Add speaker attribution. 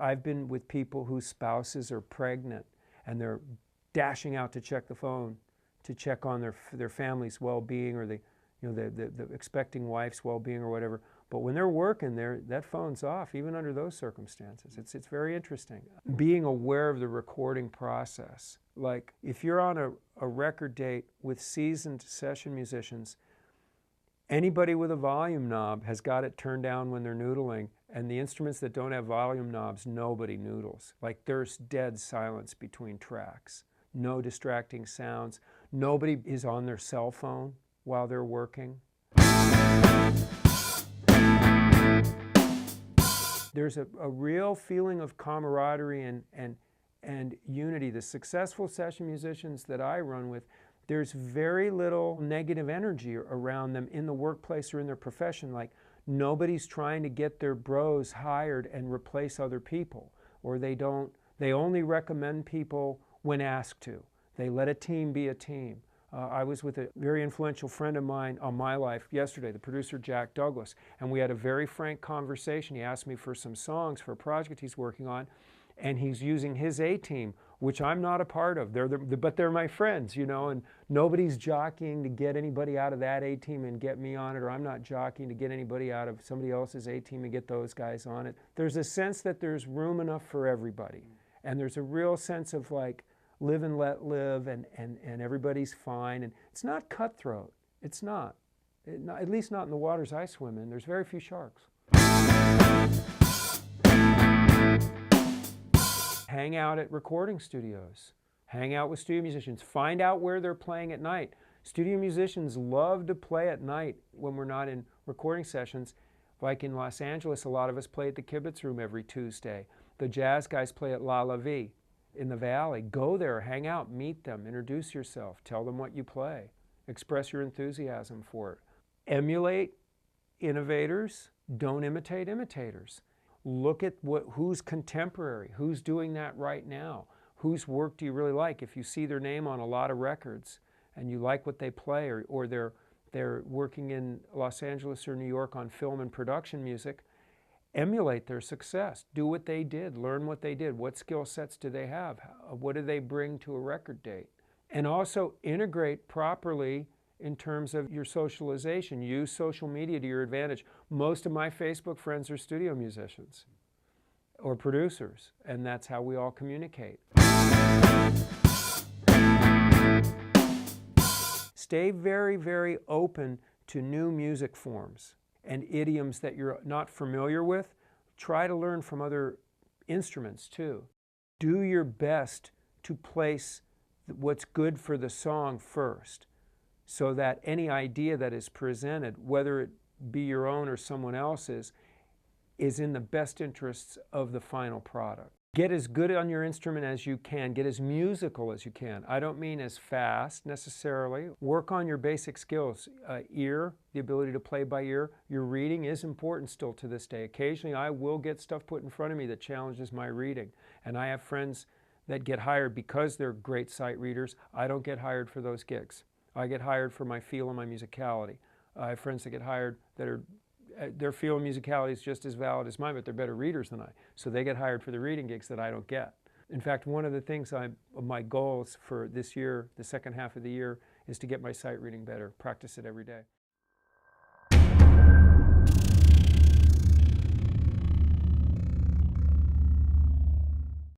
Speaker 1: I've been with people whose spouses are pregnant and they're dashing out to check the phone, to check on their family's well-being, or the expecting wife's well-being or whatever. But when they're working, that phone's off, even under those circumstances. It's very interesting. Being aware of the recording process. Like, if you're on a record date with seasoned session musicians, anybody with a volume knob has got it turned down when they're noodling, and the instruments that don't have volume knobs, nobody noodles. Like, there's dead silence between tracks. No distracting sounds. Nobody is on their cell phone while they're working. There's a real feeling of camaraderie and unity. The successful session musicians that I run with, there's very little negative energy around them in the workplace or in their profession. Like, nobody's trying to get their bros hired and replace other people, or they only recommend people when asked to. They let a team be a team. I was with a very influential friend of mine on my life yesterday, the producer Jack Douglas, and we had a very frank conversation. He asked me for some songs for a project he's working on, and he's using his A-team, which I'm not a part of. But they're my friends, you know, and nobody's jockeying to get anybody out of that A-team and get me on it, or I'm not jockeying to get anybody out of somebody else's A-team and get those guys on it. There's a sense that there's room enough for everybody, and there's a real sense of, like, live and let live, and everybody's fine. And it's not cutthroat. It's not. At least not in the waters I swim in. There's very few sharks. Hang out at recording studios. Hang out with studio musicians. Find out where they're playing at night. Studio musicians love to play at night when we're not in recording sessions. Like in Los Angeles, a lot of us play at the Kibitz Room every Tuesday. The jazz guys play at La La Vie in the Valley. Go there, hang out, meet them, introduce yourself, tell them what you play, express your enthusiasm for it. Emulate innovators, don't imitate imitators. Look at who's contemporary, who's doing that right now, whose work do you really like. If you see their name on a lot of records and you like what they play, or they're working in Los Angeles or New York on film and production music, emulate their success. Do what they did. Learn what they did. What skill sets do they have? What do they bring to a record date? And also integrate properly in terms of your socialization. Use social media to your advantage. Most of my Facebook friends are studio musicians or producers, and that's how we all communicate. Stay very, very open to new music forms and idioms that you're not familiar with. Try to learn from other instruments too. Do your best to place what's good for the song first, so that any idea that is presented, whether it be your own or someone else's, is in the best interests of the final product. Get as good on your instrument as you can. Get as musical as you can. I don't mean as fast necessarily. Work on your basic skills. Ear, the ability to play by ear. Your reading is important still to this day. Occasionally I will get stuff put in front of me that challenges my reading. And I have friends that get hired because they're great sight readers. I don't get hired for those gigs. I get hired for my feel and my musicality. I have friends that get hired that are their feel and musicality is just as valid as mine, but they're better readers than I. So they get hired for the reading gigs that I don't get. In fact, one of the things my goals for this year, the second half of the year, is to get my sight reading better, practice it every day.